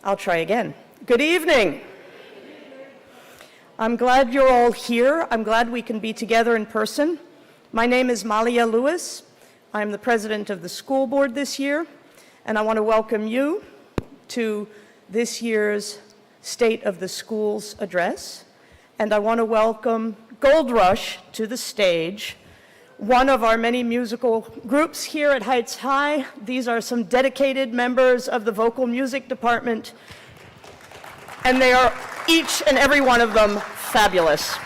I'll try again. Good evening. I'm glad you're all here. I'm glad we can be together in person. My name is Malia Lewis. I'm the president of the school board this year, and I want to welcome you to this year's State of the Schools address. And I want to welcome Gold Rush to the stage, one of our many musical groups here at Heights High. These are some dedicated members of the vocal music department, and they are each and every one of them fabulous.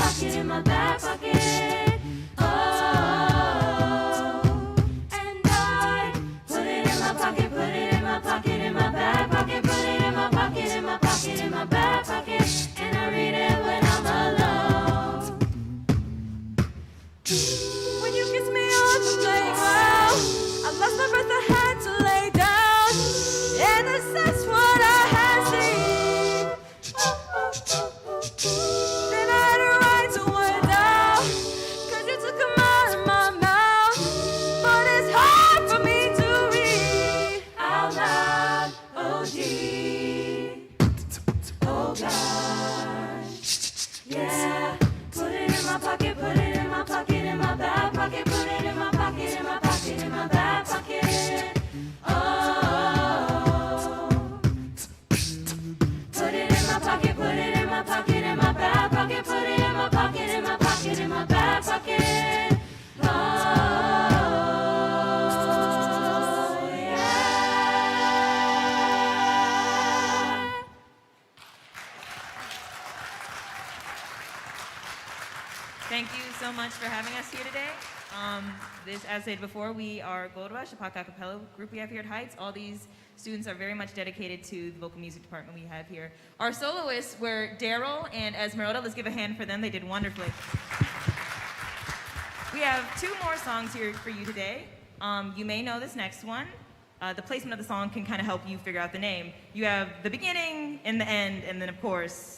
Pocket in my Thank you so much for having us here today. As stated before, we are Gold Rush, a Pac a cappella group we have here at Heights. All these students are very much dedicated to the vocal music department we have here. Our soloists were Daryl and Esmeralda. Let's give a hand for them. They did wonderfully. We have 2 more songs here for you today. You may know this next one. The placement of the song can kind of help you figure out the name. You have the beginning and the end, and then of course,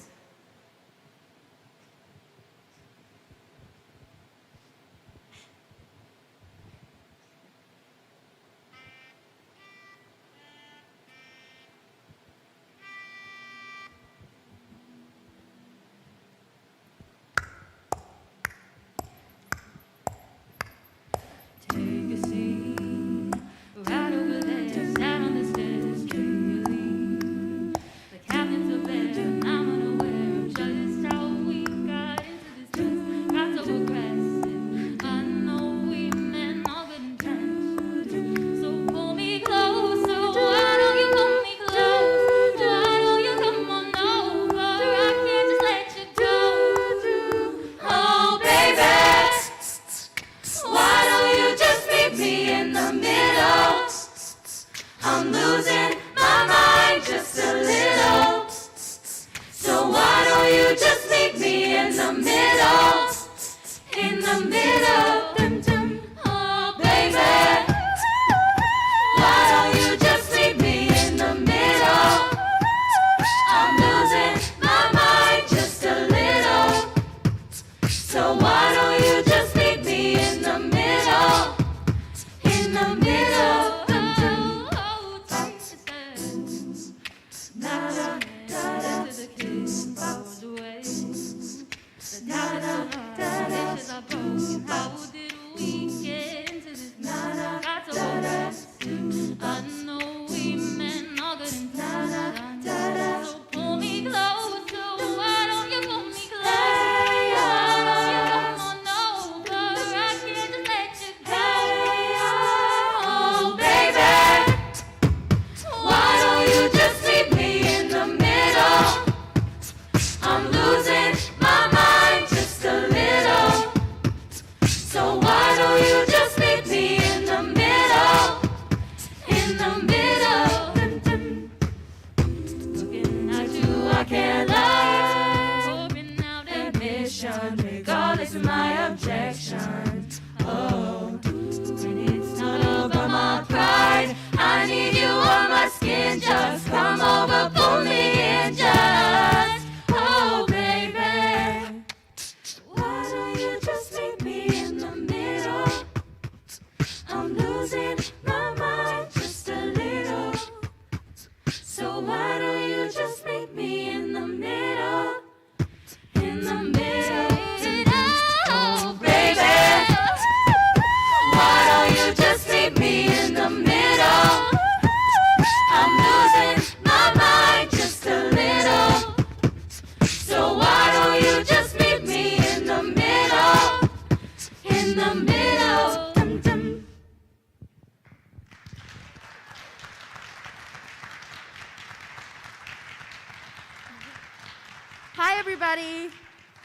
Hi, everybody.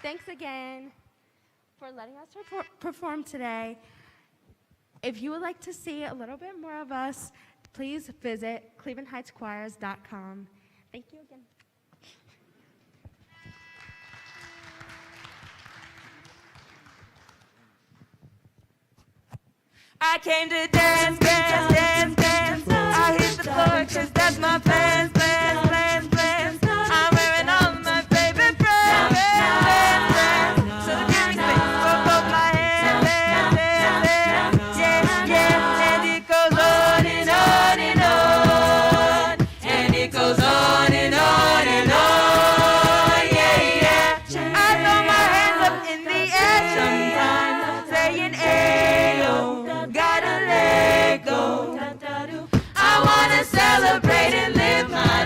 Thanks again for letting us perform today. If you would like to see a little bit more of us, please visit clevelandheightschoirs.com. Thank you again. I came to dance, dance, dance, dance. I hit the floor 'cause that's my plans, plans, plans, plans. I'm wearing all my favorite friends, so the music makes me both my hands, hands, hands, hands. Yeah, yeah, and it goes on and on and on, and it goes on and on and on. Yeah, yeah. I throw my hands up in the air sometimes, saying, ayo, gotta let go. I wanna celebrate and live my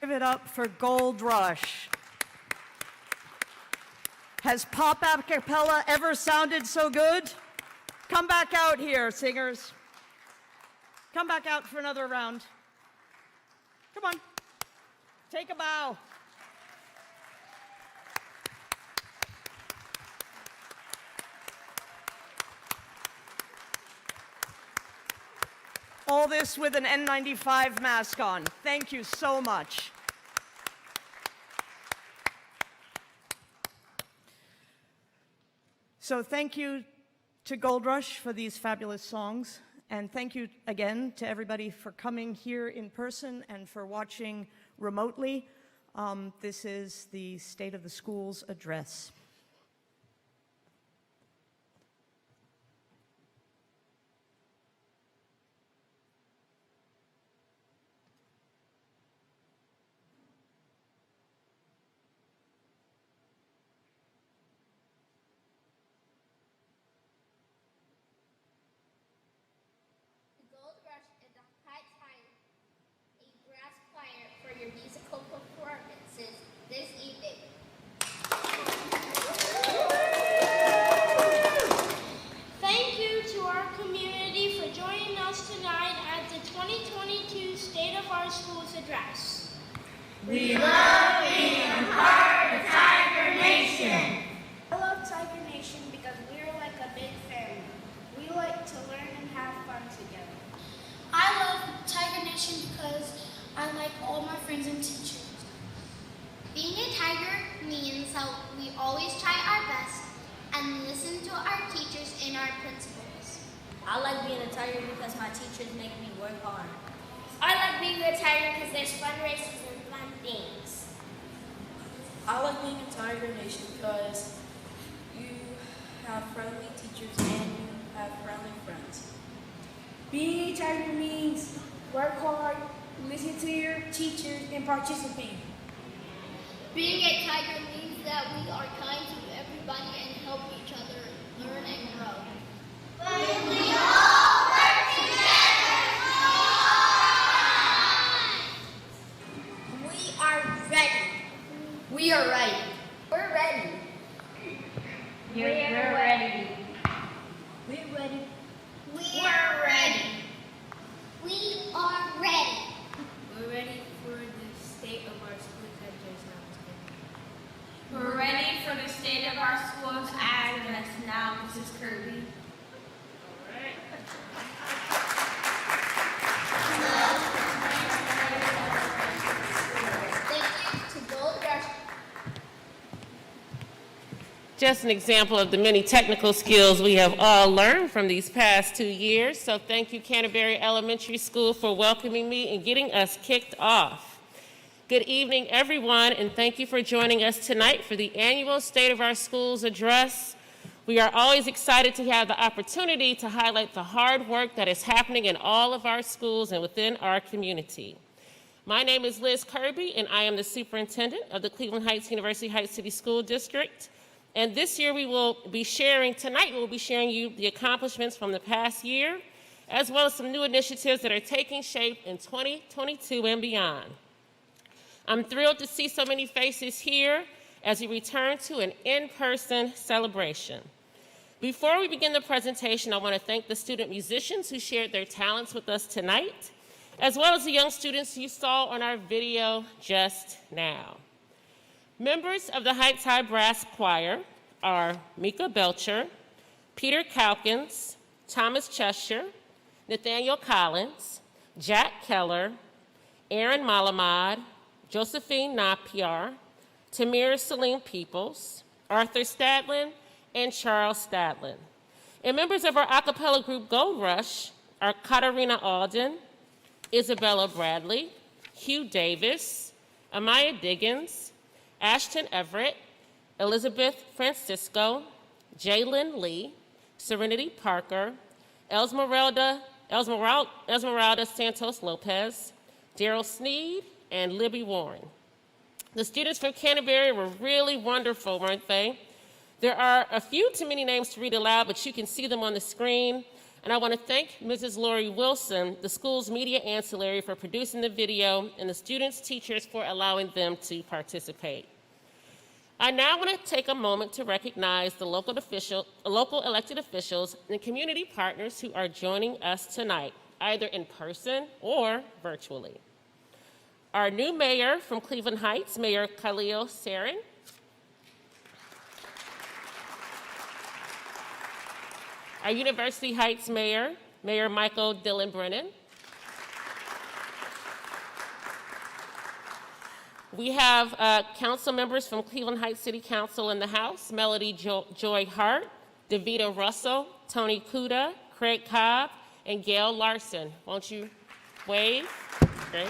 Give it up for Gold Rush. Has pop a cappella ever sounded so good? Come back out here, singers. Come back out for another round. Come on. Take a bow. All this with an N95 mask on. Thank you so much. So thank you to Gold Rush for these fabulous songs. And thank you again to everybody for coming here in person and for watching remotely. This is the State of the Schools address. Musical performances this evening. Thank you to our community for joining us tonight at the 2022 State of Our Schools address. We love being a part of Tiger Nation. I love Tiger Nation because we're like a big family. We like to learn and have fun together. I love Tiger Nation because I like all my friends and teachers. Being a Tiger means that we always try our best and listen to our teachers and our principals. I like being a Tiger because my teachers make me work hard. I like being a Tiger because there's fundraisers and fun things. I like being a Tiger Nation because you have friendly teachers and you have friendly friends. Being a Tiger means work hard, listen to your teachers, and participate. Being a Tiger means that we are kind to everybody and help each other learn and grow. When we all work together, we are ready. We are ready. We're ready. We're ready. We're ready. We are ready. We are ready. We're ready for the state of our schools address now. We're ready for the state of our schools address now, Mrs. Kirby. Thank you to Gold Rush. Just an example of the many technical skills we have all learned from these past 2 years. So thank you, Canterbury Elementary School, for welcoming me and getting us kicked off. Good evening, everyone, and thank you for joining us tonight for the annual State of Our Schools address. We are always excited to have the opportunity to highlight the hard work that is happening in all of our schools and within our community. My name is Liz Kirby, and I am the superintendent of the Cleveland Heights University Heights City School District. And this year we'll be sharing you the accomplishments from the past year, as well as some new initiatives that are taking shape in 2022 and beyond. I'm thrilled to see so many faces here as we return to an in-person celebration. Before we begin the presentation, I want to thank the student musicians who shared their talents with us tonight, as well as the young students you saw on our video just now. Members of the Heights High Brass Choir are Mika Belcher, Peter Calkins, Thomas Cheshire, Nathaniel Collins, Jack Keller, Aaron Malamad, Josephine Napier, Tamir Salim Peoples, Arthur Stadlin, and Charles Stadlin. And members of our a cappella group Gold Rush are Katarina Alden, Isabella Bradley, Hugh Davis, Amaya Diggins, Ashton Everett, Elizabeth Francisco, Jalen Lee, Serenity Parker, Esmeralda Santos Lopez, Daryl Sneed, and Libby Warren. The students from Canterbury were really wonderful, weren't they? There are a few too many names to read aloud, but you can see them on the screen. And I want to thank Mrs. Lori Wilson, the school's media ancillary, for producing the video, and the students, teachers for allowing them to participate. I now want to take a moment to recognize the local elected officials and community partners who are joining us tonight, either in person or virtually. Our new mayor from Cleveland Heights, Mayor Khalil Sarin. Our University Heights Mayor, Mayor Michael Dillon Brennan. We have council members from Cleveland Heights City Council in the House, Melody Joy Hart, Davita Russell, Tony Kuda, Craig Cobb, and Gail Larson. Won't you wave? Great.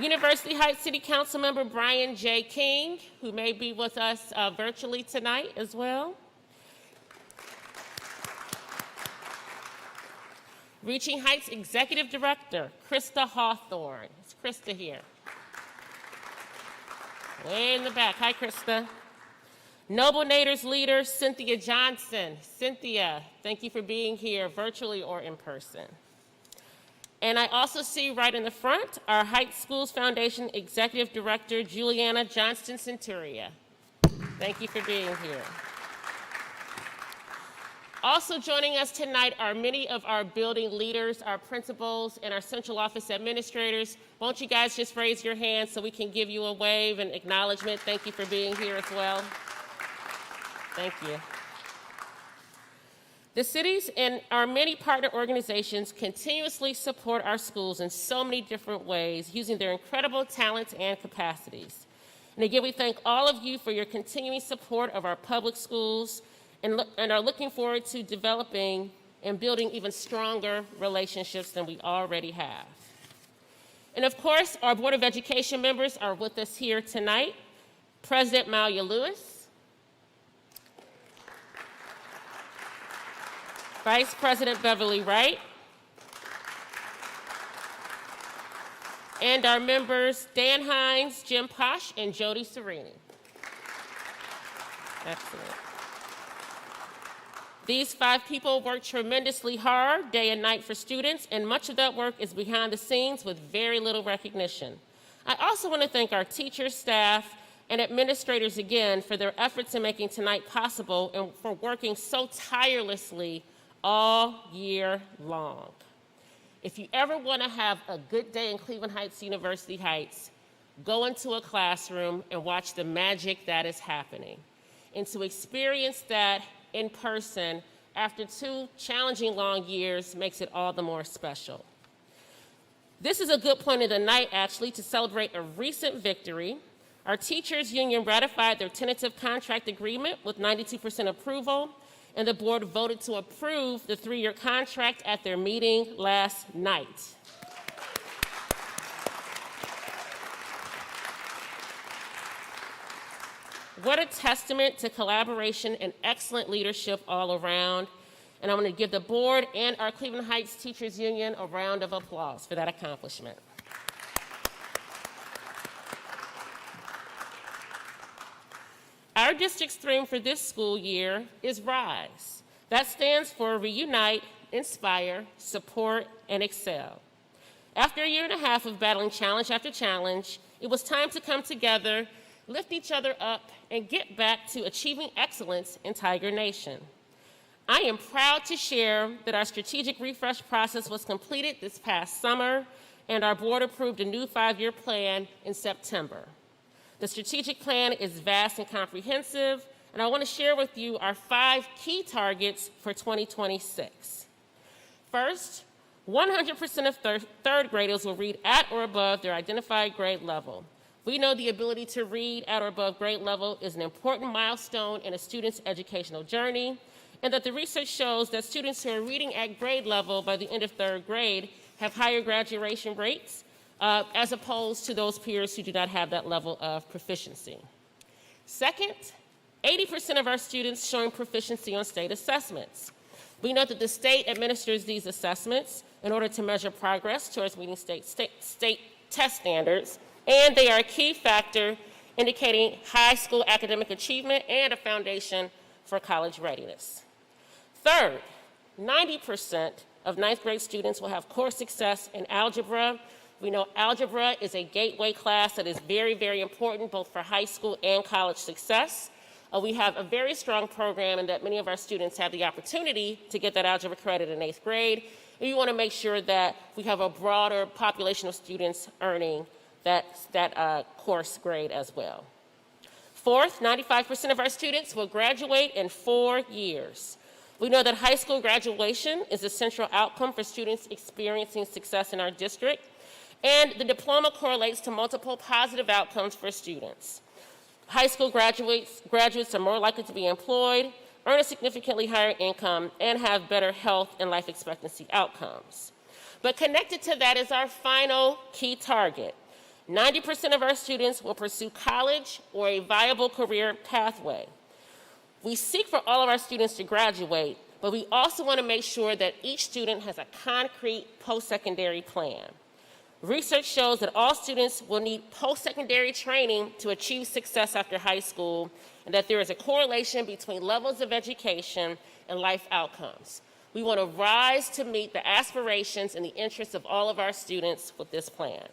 University Heights City Council member Brian J. King, who may be with us virtually tonight as well. Reaching Heights Executive Director, Krista Hawthorne. Is Krista here? Way in the back. Hi, Krista. Noble Naders leader, Cynthia Johnson. Cynthia, thank you for being here virtually or in person. And I also see right in the front our Heights Schools Foundation Executive Director, Juliana Johnston Centuria. Thank you for being here. Also joining us tonight are many of our building leaders, our principals, and our central office administrators. Won't you guys just raise your hands so we can give you a wave and acknowledgement? Thank you for being here as well. Thank you. The cities and our many partner organizations continuously support our schools in so many different ways, using their incredible talents and capacities. And again, we thank all of you for your continuing support of our public schools, and are looking forward to developing and building even stronger relationships than we already have. And of course, our Board of Education members are with us here tonight. President Malia Lewis, Vice President Beverly Wright, and our members Dan Hines, Jim Posh, and Jody Serini. Excellent. These 5 people work tremendously hard day and night for students, and much of that work is behind the scenes with very little recognition. I also want to thank our teachers, staff, and administrators again for their efforts in making tonight possible and for working so tirelessly all year long. If you ever want to have a good day in Cleveland Heights, University Heights, go into a classroom and watch the magic that is happening. And to experience that in person after 2 challenging long years makes it all the more special. This is a good point of the night, actually, to celebrate a recent victory. Our teachers union ratified their tentative contract agreement with 92% approval, and the board voted to approve the 3-year contract at their meeting last night. What a testament to collaboration and excellent leadership all around. And I want to give the board and our Cleveland Heights Teachers Union a round of applause for that accomplishment. Our district's theme for this school year is RISE. That stands for Reunite, Inspire, Support, and Excel. After a year and a half of battling challenge after challenge, it was time to come together, lift each other up, and get back to achieving excellence in Tiger Nation. I am proud to share that our strategic refresh process was completed this past summer, and our board approved a new 5-year plan in September. The strategic plan is vast and comprehensive, and I want to share with you our 5 key targets for 2026. First, 100% of third graders will read at or above their identified grade level. We know the ability to read at or above grade level is an important milestone in a student's educational journey, and that the research shows that students who are reading at grade level by the end of 3rd grade have higher graduation rates as opposed to those peers who do not have that level of proficiency. Second, 80% of our students showing proficiency on state assessments. We know that the state administers these assessments in order to measure progress towards meeting state test standards, and they are a key factor indicating high school academic achievement and a foundation for college readiness. Third, 90% of ninth grade students will have core success in algebra. We know algebra is a gateway class that is very, very important both for high school and college success. We have a very strong program in that many of our students have the opportunity to get that algebra credit in 8th grade. And we want to make sure that we have a broader population of students earning that course grade as well. Fourth, 95% of our students will graduate in 4 years. We know that high school graduation is a central outcome for students experiencing success in our district, and the diploma correlates to multiple positive outcomes for students. High school graduates are more likely to be employed, earn a significantly higher income, and have better health and life expectancy outcomes. But connected to that is our final key target. 90% of our students will pursue college or a viable career pathway. We seek for all of our students to graduate, but we also want to make sure that each student has a concrete post-secondary plan. Research shows that all students will need post-secondary training to achieve success after high school, and that there is a correlation between levels of education and life outcomes. We want to rise to meet the aspirations and the interests of all of our students with this plan.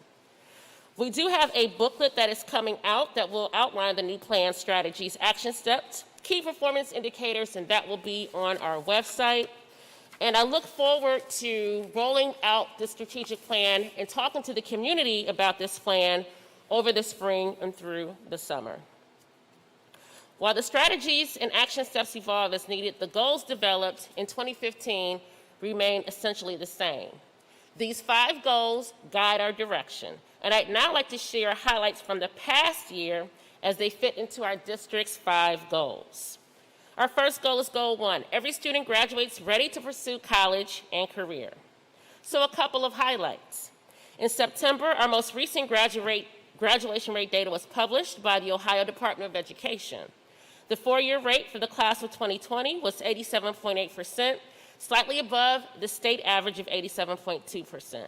We do have a booklet that is coming out that will outline the new plan strategies, action steps, key performance indicators, and that will be on our website. And I look forward to rolling out the strategic plan and talking to the community about this plan over the spring and through the summer. While the strategies and action steps evolve as needed, the goals developed in 2015 remain essentially the same. These 5 goals guide our direction, and I'd now like to share highlights from the past year as they fit into our district's 5 goals. Our first goal is goal 1. Every student graduates ready to pursue college and career. So a couple of highlights. In September, our most recent graduation rate data was published by the Ohio Department of Education. The 4-year rate for the class of 2020 was 87.8%, slightly above the state average of 87.2%.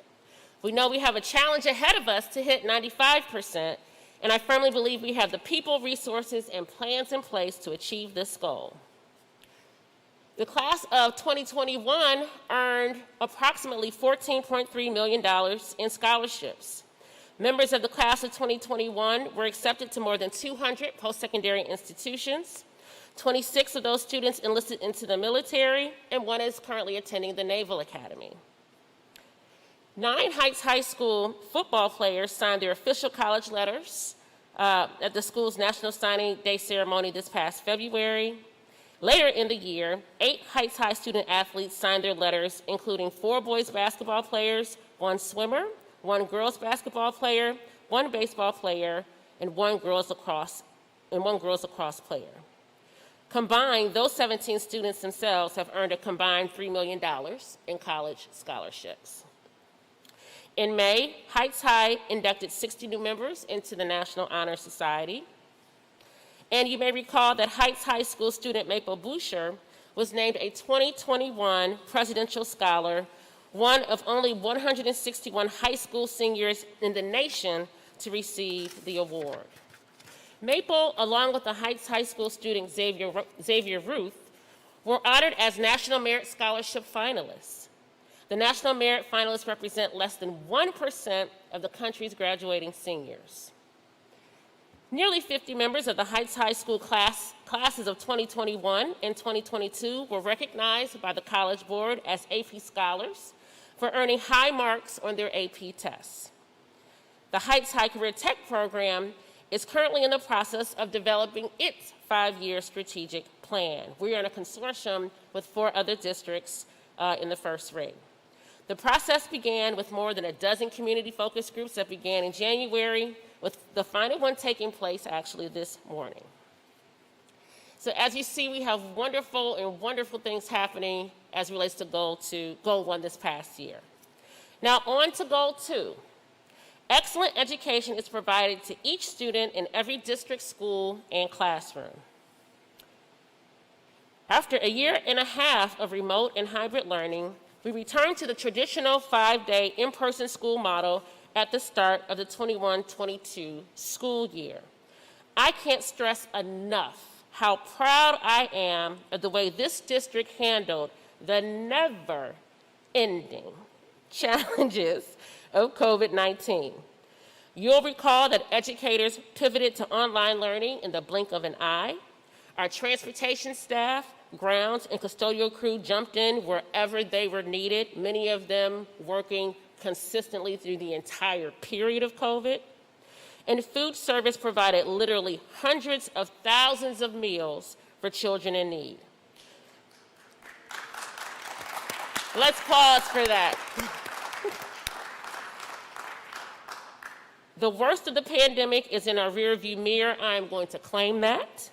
We know we have a challenge ahead of us to hit 95%, and I firmly believe we have the people, resources, and plans in place to achieve this goal. The class of 2021 earned approximately $14.3 million in scholarships. Members of the class of 2021 were accepted to more than 200 post-secondary institutions. 26 of those students enlisted into the military, and 1 is currently attending the Naval Academy. 9 Heights High School football players signed their official college letters at the school's National Signing Day ceremony this past February. Later in the year, 8 Heights High student athletes signed their letters, including 4 boys basketball players, 1 swimmer, 1 girls basketball player, 1 baseball player, and 1 girls lacrosse player. Combined, those 17 students themselves have earned a combined $3 million in college scholarships. In May, Heights High inducted 60 new members into the National Honor Society. And you may recall that Heights High School student Maple Boucher was named a 2021 Presidential Scholar, one of only 161 high school seniors in the nation to receive the award. Maple, along with the Heights High School student Xavier Ruth, were honored as National Merit Scholarship finalists. The National Merit finalists represent less than 1% of the country's graduating seniors. Nearly 50 members of the Heights High School classes of 2021 and 2022 were recognized by the College Board as AP Scholars for earning high marks on their AP tests. The Heights High Career Tech program is currently in the process of developing its 5-year strategic plan. We are in a consortium with 4 other districts in the first ring. The process began with more than a dozen community focus groups that began in January, with the final one taking place actually this morning. So as you see, we have wonderful things happening as it relates to goal 1 this past year. Now on to goal 2. Excellent education is provided to each student in every district school and classroom. After a year and a half of remote and hybrid learning, we returned to the traditional 5-day in-person school model at the start of the 21-22 school year. I can't stress enough how proud I am of the way this district handled the never-ending challenges of COVID-19. You'll recall that educators pivoted to online learning in the blink of an eye. Our transportation staff, grounds, and custodial crew jumped in wherever they were needed, many of them working consistently through the entire period of COVID. And food service provided literally hundreds of thousands of meals for children in need. Let's pause for that. The worst of the pandemic is in our rearview mirror. I am going to claim that.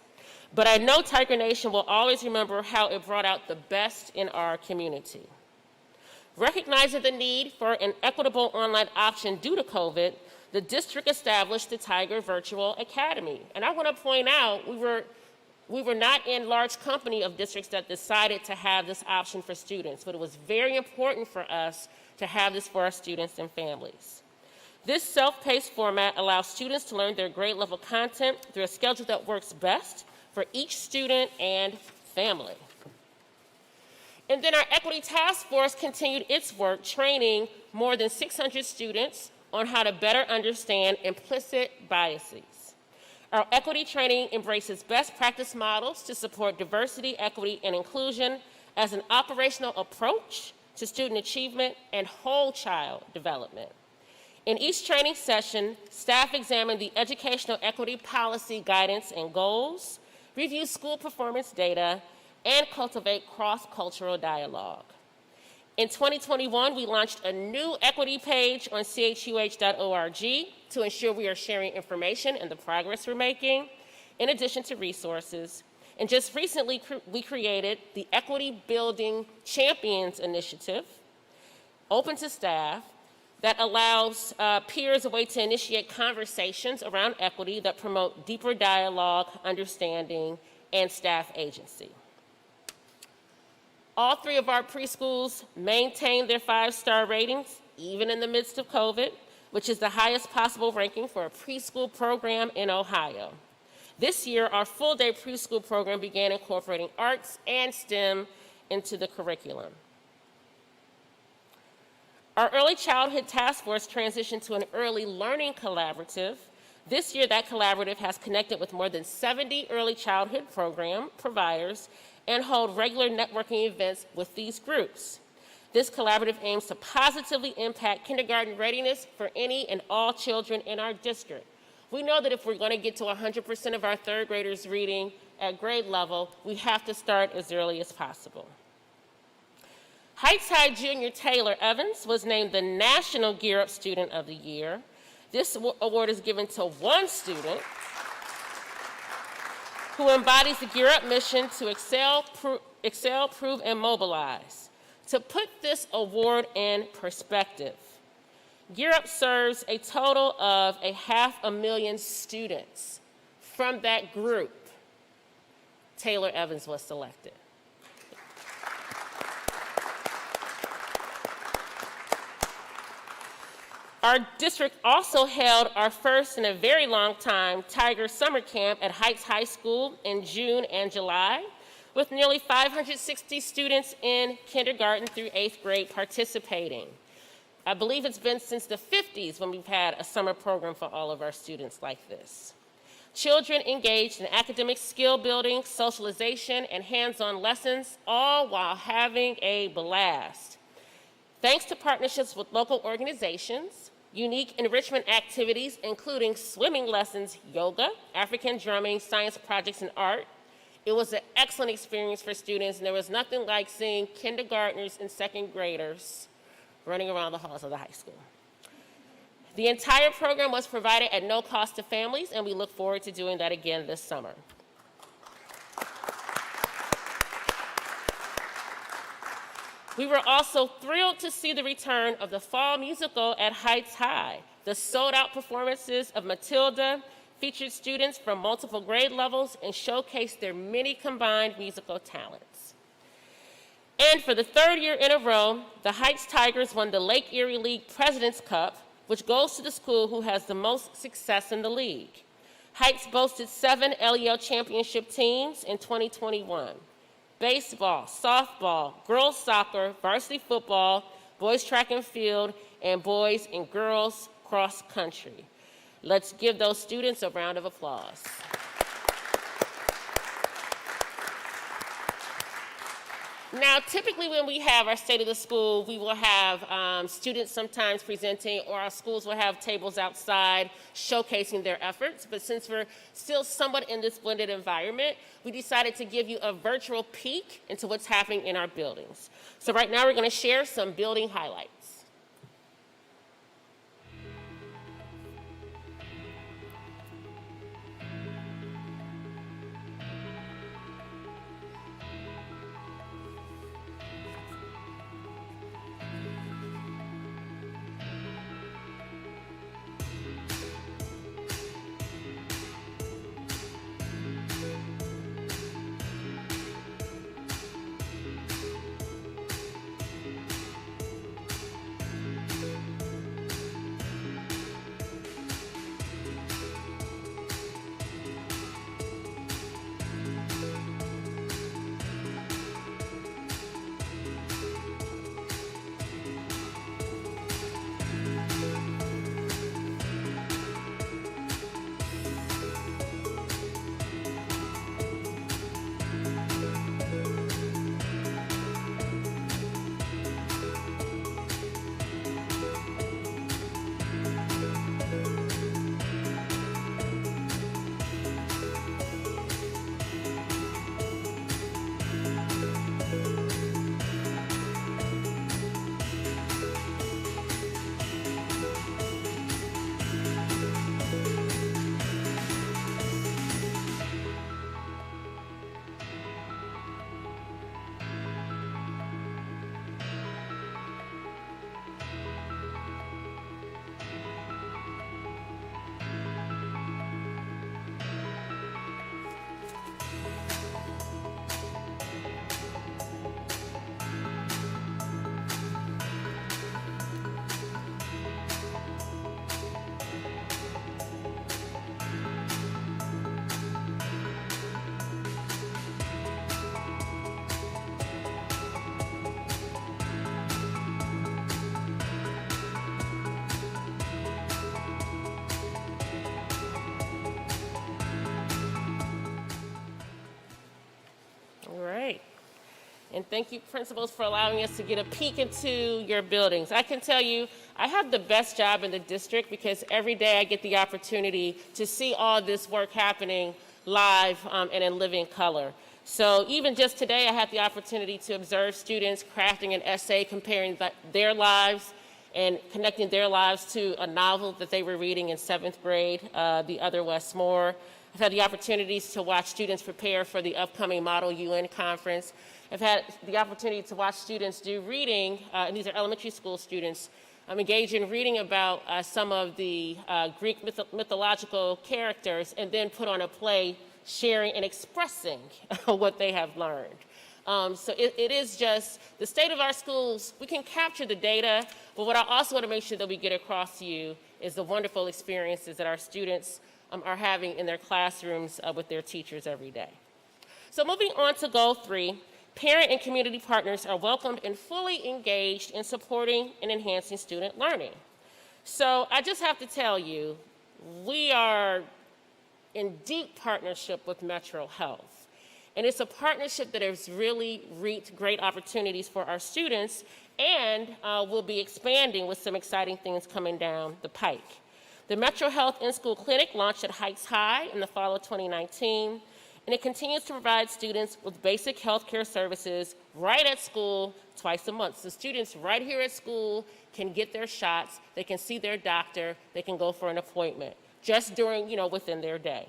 But I know Tiger Nation will always remember how it brought out the best in our community. Recognizing the need for an equitable online option due to COVID, the district established the Tiger Virtual Academy. And I want to point out, we were not in large company of districts that decided to have this option for students, but it was very important for us to have this for our students and families. This self-paced format allows students to learn their grade level content through a schedule that works best for each student and family. And then our Equity Task Force continued its work training more than 600 students on how to better understand implicit biases. Our equity training embraces best practice models to support diversity, equity, and inclusion as an operational approach to student achievement and whole child development. In each training session, staff examine the educational equity policy guidance and goals, review school performance data, and cultivate cross-cultural dialogue. In 2021, we launched a new equity page on chuh.org to ensure we are sharing information and the progress we're making, in addition to resources. And just recently, we created the Equity Building Champions Initiative, open to staff, that allows peers a way to initiate conversations around equity that promote deeper dialogue, understanding, and staff agency. All three of our preschools maintained their 5-star ratings, even in the midst of COVID, which is the highest possible ranking for a preschool program in Ohio. This year, our full-day preschool program began incorporating arts and STEM into the curriculum. Our Early Childhood Task Force transitioned to an early learning collaborative. This year, that collaborative has connected with more than 70 early childhood program providers and hold regular networking events with these groups. This collaborative aims to positively impact kindergarten readiness for any and all children in our district. We know that if we're going to get to 100% of our third graders reading at grade level, we have to start as early as possible. Heights High junior Taylor Evans was named the National Gear Up Student of the Year. This award is given to one student who embodies the Gear Up mission to excel, prove, and mobilize. To put this award in perspective, Gear Up serves a total of 500,000 students. From that group, Taylor Evans was selected. Our district also held our first in a very long time Tiger Summer Camp at Heights High School in June and July, with nearly 560 students in kindergarten through 8th grade participating. I believe it's been since the 50s when we've had a summer program for all of our students like this. Children engaged in academic skill building, socialization, and hands-on lessons, all while having a blast. Thanks to partnerships with local organizations, unique enrichment activities, including swimming lessons, yoga, African drumming, science projects, and art. It was an excellent experience for students, and there was nothing like seeing kindergartners and second graders running around the halls of the high school. The entire program was provided at no cost to families, and we look forward to doing that again this summer. We were also thrilled to see the return of the fall musical at Heights High. The sold-out performances of Matilda featured students from multiple grade levels and showcased their many combined musical talents. And for the third year in a row, the Heights Tigers won the Lake Erie League President's Cup, which goes to the school who has the most success in the league. Heights boasted 7 LEL championship teams in 2021. Baseball, softball, girls soccer, varsity football, boys track and field, and boys and girls cross country. Let's give those students a round of applause. Now, typically when we have our State of the School, we will have students sometimes presenting, or our schools will have tables outside showcasing their efforts. But since we're still somewhat in this blended environment, we decided to give you a virtual peek into what's happening in our buildings. So right now we're going to share some building highlights. And thank you, principals, for allowing us to get a peek into your buildings. I can tell you, I have the best job in the district because every day I get the opportunity to see all this work happening live and in living color. So even just today, I had the opportunity to observe students crafting an essay comparing their lives and connecting their lives to a novel that they were reading in 7th grade, The Other Westmore. I've had the opportunities to watch students prepare for the upcoming Model UN conference. I've had the opportunity to watch students do reading, and these are elementary school students, engage in reading about some of the Greek mythological characters and then put on a play sharing and expressing what they have learned. So it is just the state of our schools. We can capture the data, but what I also want to make sure that we get across to you is the wonderful experiences that our students are having in their classrooms with their teachers every day. So moving on to goal 3, parent and community partners are welcomed and fully engaged in supporting and enhancing student learning. So I just have to tell you, we are in deep partnership with Metro Health. And it's a partnership that has really reaped great opportunities for our students and will be expanding with some exciting things coming down the pike. The Metro Health in-school clinic launched at Heights High in the fall of 2019, and it continues to provide students with basic health care services right at school twice a month. So students right here at school can get their shots, they can see their doctor, they can go for an appointment, just during, within their day.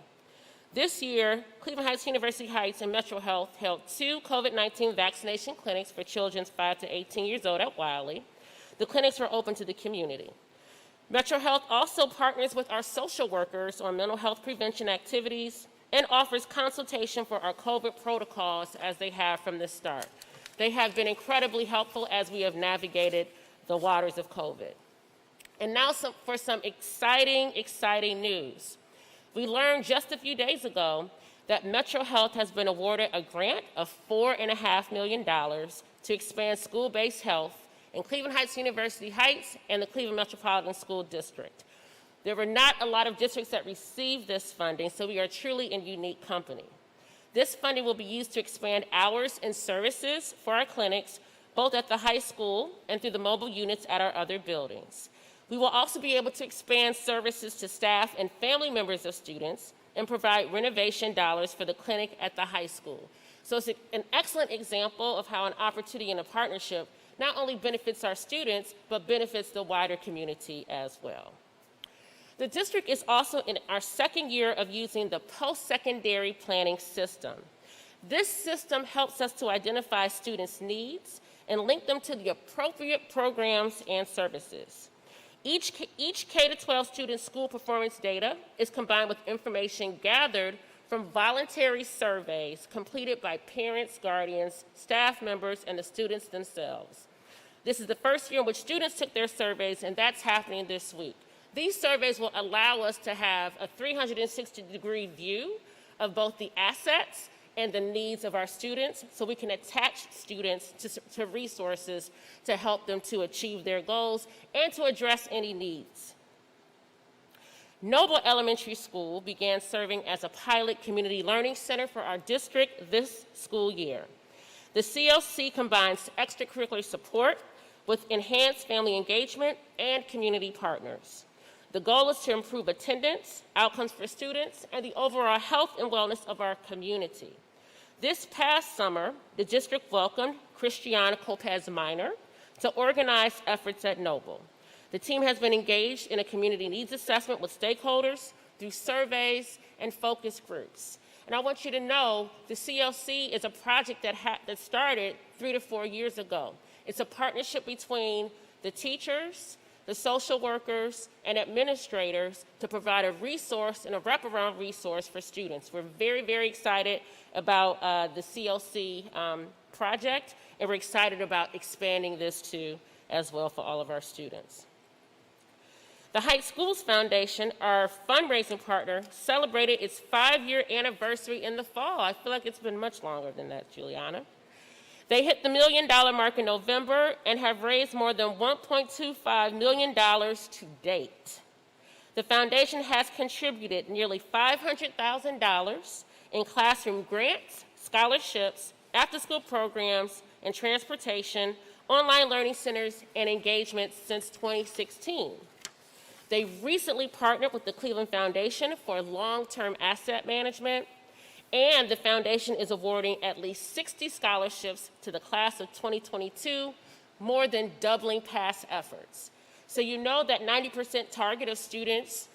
This year, Cleveland Heights University Heights and Metro Health held 2 COVID-19 vaccination clinics for children 5 to 18 years old at Wiley. The clinics were open to the community. Metro Health also partners with our social workers on mental health prevention activities and offers consultation for our COVID protocols as they have from the start. They have been incredibly helpful as we have navigated the waters of COVID. And now for some exciting news. We learned just a few days ago that Metro Health has been awarded a grant of $4.5 million to expand school-based health in Cleveland Heights University Heights and the Cleveland Metropolitan School District. There were not a lot of districts that received this funding, so we are truly in unique company. This funding will be used to expand hours and services for our clinics, both at the high school and through the mobile units at our other buildings. We will also be able to expand services to staff and family members of students and provide renovation dollars for the clinic at the high school. So it's an excellent example of how an opportunity and a partnership not only benefits our students, but benefits the wider community as well. The district is also in our second year of using the post-secondary planning system. This system helps us to identify students' needs and link them to the appropriate programs and services. Each K-12 student school performance data is combined with information gathered from voluntary surveys completed by parents, guardians, staff members, and the students themselves. This is the first year in which students took their surveys, and that's happening this week. These surveys will allow us to have a 360-degree view of both the assets and the needs of our students, so we can attach students to resources to help them to achieve their goals and to address any needs. Noble Elementary School began serving as a pilot community learning center for our district this school year. The CLC combines extracurricular support with enhanced family engagement and community partners. The goal is to improve attendance, outcomes for students, and the overall health and wellness of our community. This past summer, the district welcomed Christiana Lopez Minor to organize efforts at Noble. The team has been engaged in a community needs assessment with stakeholders through surveys and focus groups. And I want you to know the CLC is a project that started 3 to 4 years ago. It's a partnership between the teachers, the social workers, and administrators to provide a resource and a wraparound resource for students. We're very, very excited about the CLC project, and we're excited about expanding this too as well for all of our students. The Heights Schools Foundation, our fundraising partner, celebrated its 5-year anniversary in the fall. I feel like it's been much longer than that, Juliana. They hit the $1 million mark in November and have raised more than $1.25 million to date. The foundation has contributed nearly $500,000 in classroom grants, scholarships, after-school programs, and transportation, online learning centers, and engagements since 2016. They recently partnered with the Cleveland Foundation for long-term asset management, and the foundation is awarding at least 60 scholarships to the class of 2022, more than doubling past efforts. So you know that 90% target of students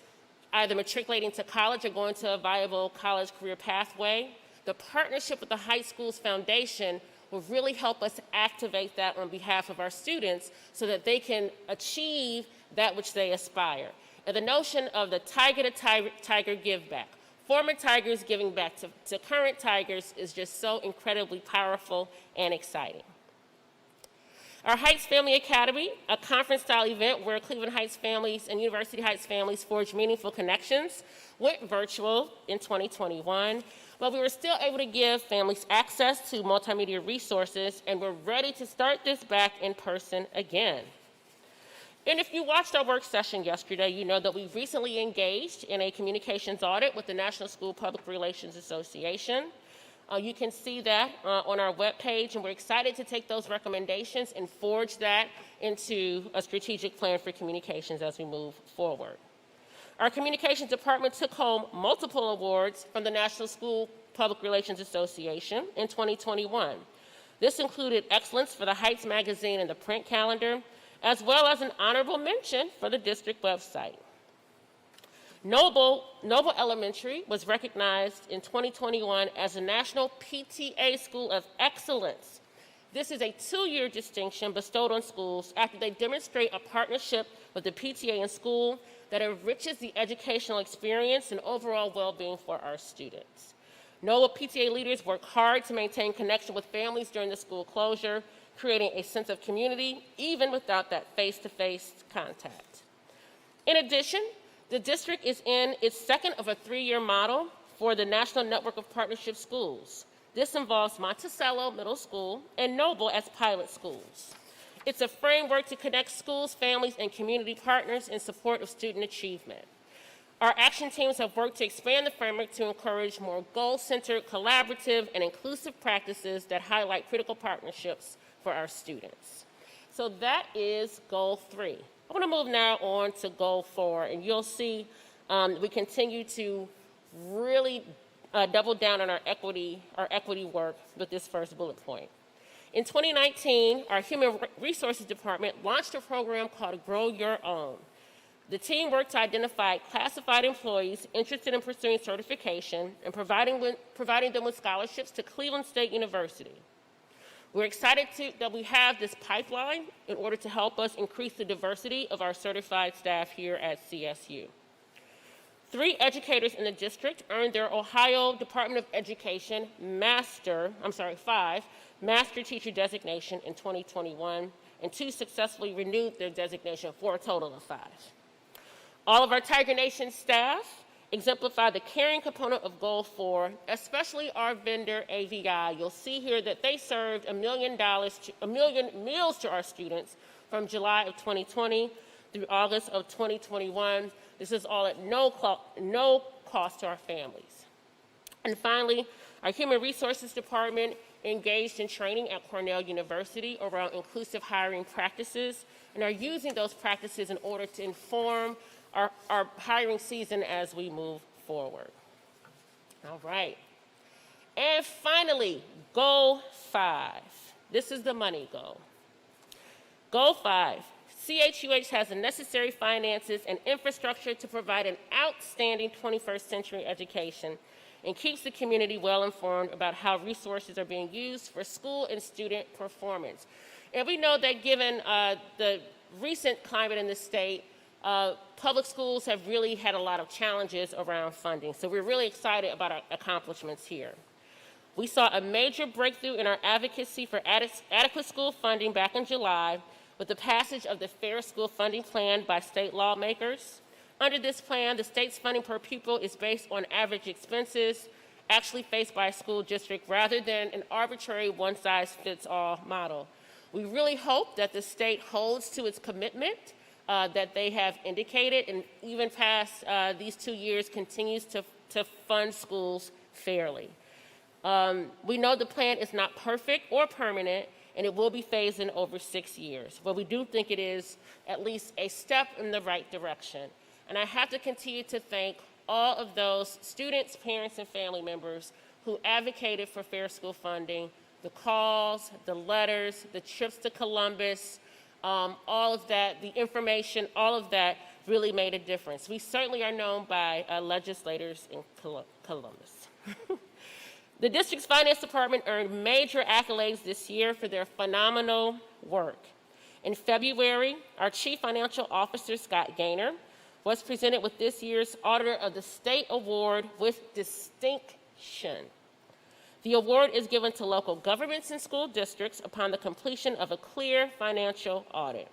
either matriculating to college or going to a viable college career pathway. The partnership with the Heights Schools Foundation will really help us activate that on behalf of our students so that they can achieve that which they aspire. And the notion of the tiger to tiger give back, former Tigers giving back to current Tigers, is just so incredibly powerful and exciting. Our Heights Family Academy, a conference-style event where Cleveland Heights families and University Heights families forge meaningful connections, went virtual in 2021, but we were still able to give families access to multimedia resources, and we're ready to start this back in person again. And if you watched our work session yesterday, you know that we recently engaged in a communications audit with the National School Public Relations Association. You can see that on our webpage, and we're excited to take those recommendations and forge that into a strategic plan for communications as we move forward. Our communications department took home multiple awards from the National School Public Relations Association in 2021. This included excellence for the Heights magazine and the print calendar, as well as an honorable mention for the district website. Noble Elementary was recognized in 2021 as a National PTA School of Excellence. This is a 2-year distinction bestowed on schools after they demonstrate a partnership with the PTA in school that enriches the educational experience and overall well-being for our students. Noble PTA leaders work hard to maintain connection with families during the school closure, creating a sense of community even without that face-to-face contact. In addition, The district is in its second of a 3-year model for the National Network of Partnership Schools. This involves Monticello Middle School and Noble as pilot schools. It's a framework to connect schools, families, and community partners in support of student achievement. Our action teams have worked to expand the framework to encourage more goal-centered, collaborative, and inclusive practices that highlight critical partnerships for our students. So that is goal 3. I want to move now on to goal 4, and you'll see we continue to really double down on our equity work with this first bullet point. In 2019, our Human Resources Department launched a program called Grow Your Own. The team worked to identify classified employees interested in pursuing certification and providing them with scholarships to Cleveland State University. We're excited that we have this pipeline in order to help us increase the diversity of our certified staff here at CSU. 3 educators in the district earned their Ohio Department of Education 5 Master Teacher designation in 2021, and 2 successfully renewed their designation for a total of 5. All of our Tiger Nation staff exemplify the caring component of Goal 4, especially our vendor, AVI. You'll see here that they served $1 million meals to our students from July of 2020 through August of 2021. This is all at no cost to our families. And finally, our Human Resources Department engaged in training at Cornell University around inclusive hiring practices and are using those practices in order to inform our hiring season as we move forward. All right. And finally, goal 5. This is the money goal. Goal 5. CHUH has the necessary finances and infrastructure to provide an outstanding 21st century education and keeps the community well informed about how resources are being used for school and student performance. And we know that given the recent climate in the state, public schools have really had a lot of challenges around funding. So we're really excited about our accomplishments here. We saw a major breakthrough in our advocacy for adequate school funding back in July with the passage of the Fair School Funding Plan by state lawmakers. Under this plan, the state's funding per pupil is based on average expenses actually faced by a school district rather than an arbitrary one-size-fits-all model. We really hope that the state holds to its commitment that they have indicated and even past these 2 years continues to fund schools fairly. We know the plan is not perfect or permanent, and it will be phased in over 6 years. But we do think it is at least a step in the right direction. And I have to continue to thank all of those students, parents, and family members who advocated for fair school funding, the calls, the letters, the trips to Columbus, all of that, the information, all of that really made a difference. We certainly are known by legislators in Columbus. The district's finance department earned major accolades this year for their phenomenal work. In February, our Chief Financial Officer, Scott Gaynor, was presented with this year's Auditor of the State Award with distinction. The award is given to local governments and school districts upon the completion of a clear financial audit.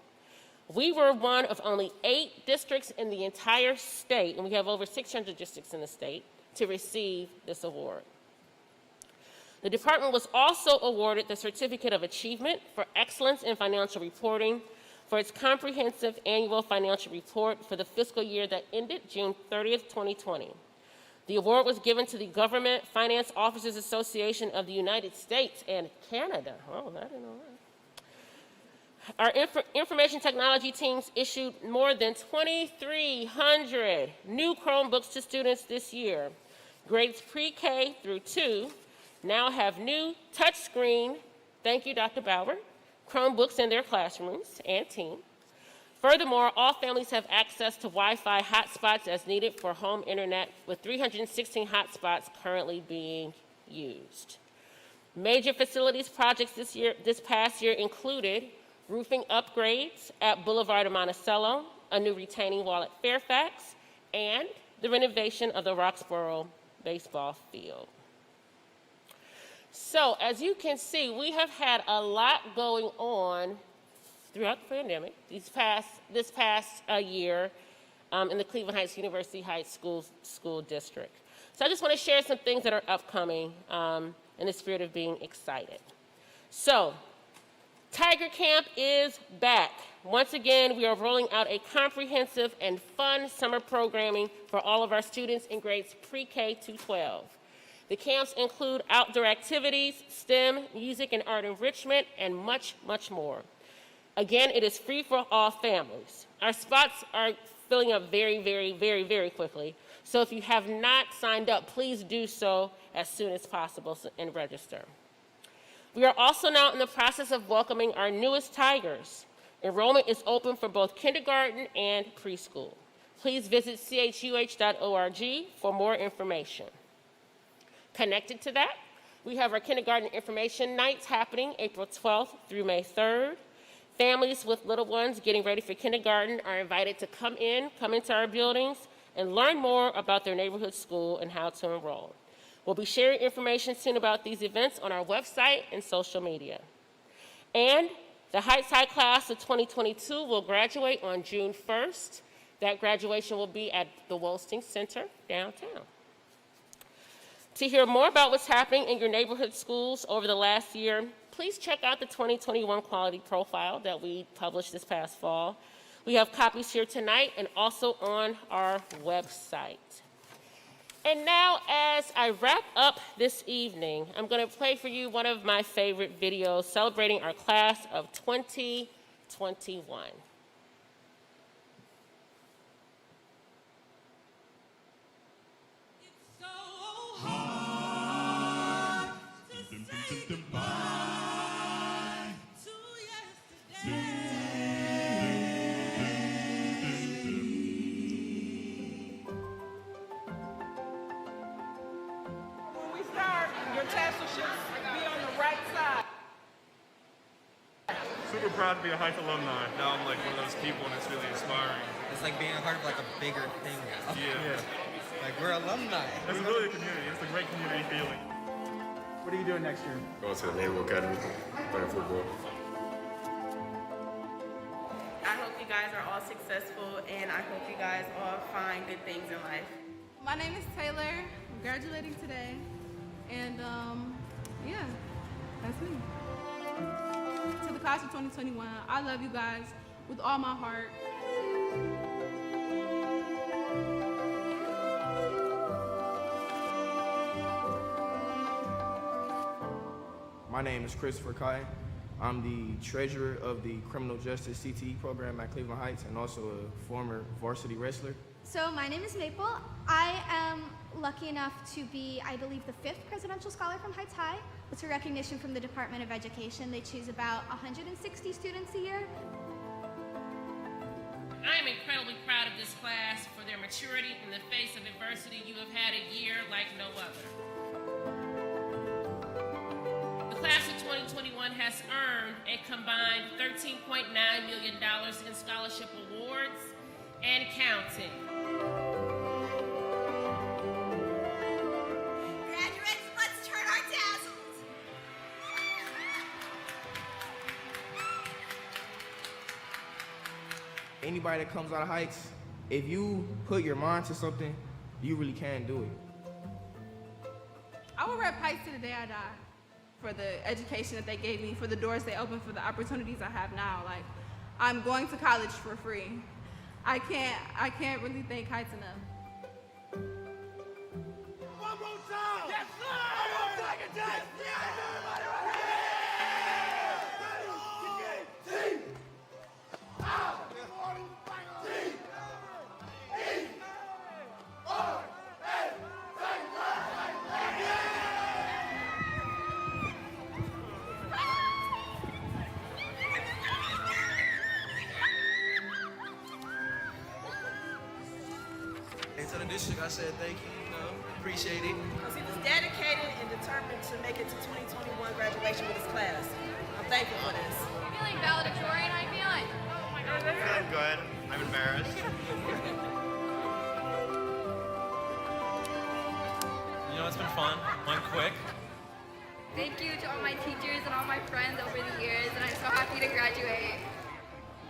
We were one of only 8 districts in the entire state, and we have over 600 districts in the state, to receive this award. The department was also awarded the Certificate of Achievement for Excellence in Financial Reporting for its comprehensive annual financial report for the fiscal year that ended June 30th, 2020. The award was given to the Government Finance Officers Association of the United States and Canada. Oh, I didn't know that. Our information technology teams issued more than 2,300 new Chromebooks to students this year. Grades pre-K through 2 now have new touchscreen, thank you, Dr. Bauer, Chromebooks in their classrooms and team. Furthermore, all families have access to Wi-Fi hotspots as needed for home internet, with 316 hotspots currently being used. Major facilities projects this past year included roofing upgrades at Boulevard of Monticello, a new retaining wall at Fairfax, and the renovation of the Roxborough baseball field. So, as you can see, we have had a lot going on throughout the pandemic this past year, in the Cleveland Heights University Heights School District. So I just want to share some things that are upcoming in the spirit of being excited. So, Tiger Camp is back. Once again, we are rolling out a comprehensive and fun summer programming for all of our students in grades pre-K to 12. The camps include outdoor activities, STEM, music and art enrichment, and much, much more. Again, it is free for all families. Our spots are filling up very, very, very, very quickly. So if you have not signed up, please do so as soon as possible and register. We are also now in the process of welcoming our newest Tigers. Enrollment is open for both kindergarten and preschool. Please visit chuh.org for more information. Connected to that, we have our kindergarten information nights happening April 12th through May 3rd. Families with little ones getting ready for kindergarten are invited to come into our buildings and learn more about their neighborhood school and how to enroll. We'll be sharing information soon about these events on our website and social media. And the Heights High Class of 2022 will graduate on June 1st. That graduation will be at the Wolsting Center downtown. To hear more about what's happening in your neighborhood schools over the last year, please check out the 2021 Quality Profile that we published this past fall. We have copies here tonight and also on our website. And now, as I wrap up this evening, I'm going to play for you one of my favorite videos celebrating our class of 2021. Super proud to be a Heights alumni. Now I'm like one of those people and it's really inspiring. It's like being a part of like a bigger thing now. Yeah. Like we're alumni. It's really a community. It's a great community feeling. What are you doing next year? Going to the Naval Academy, playing football. I hope you guys are all successful and I hope you guys all find good things in life. My name is Taylor. I'm graduating today. And yeah, that's me. To the class of 2021, I love you guys with all my heart. My name is Christopher Kai. I'm the treasurer of the Criminal Justice CTE program at Cleveland Heights and also a former varsity wrestler. So my name is Maple. I am lucky enough to be, I believe, the 5th presidential scholar from Heights High. It's a recognition from the Department of Education. They choose about 160 students a year. I am incredibly proud of this class for their maturity in the face of adversity. You have had a year like no other. The class of 2021 has earned a combined $13.9 million in scholarship awards and counting. Graduates, let's turn our tassels. Anybody that comes out of Heights, if you put your mind to something, you really can do it. I will rep Heights to the day I die for the education that they gave me, for the doors they opened, for the opportunities I have now. Like, I'm going to college for free. I can't really thank Heights enough. One more time. Yes, sir. One more time. Yes, everybody right here. Team. Out. To the district, I said thank you, appreciate it. Because he was dedicated and determined to make it to 2021 graduation with his class. I'm thankful for this. I'm feeling valedictorian. How you feeling? Oh my God. Feeling good. I'm embarrassed. You know, it's been fun. Went quick. Thank you to all my teachers and all my friends over the years, and I'm so happy to graduate.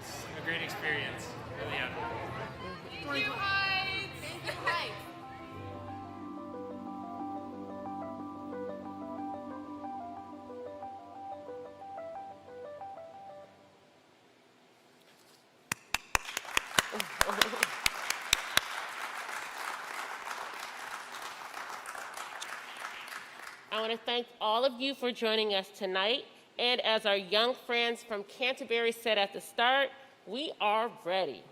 It's a great experience. Really, yeah. Thank you, Heights. Thank you, Heights. I want to thank all of you for joining us tonight. And as our young friends from Canterbury said at the start, we are ready.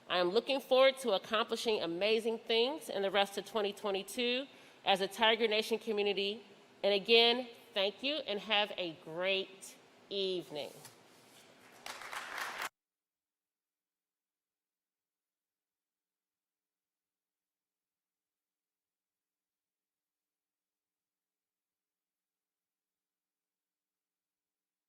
I am looking forward to accomplishing amazing things in the rest of 2022 as a Tiger Nation community. And again, thank you and have a great evening.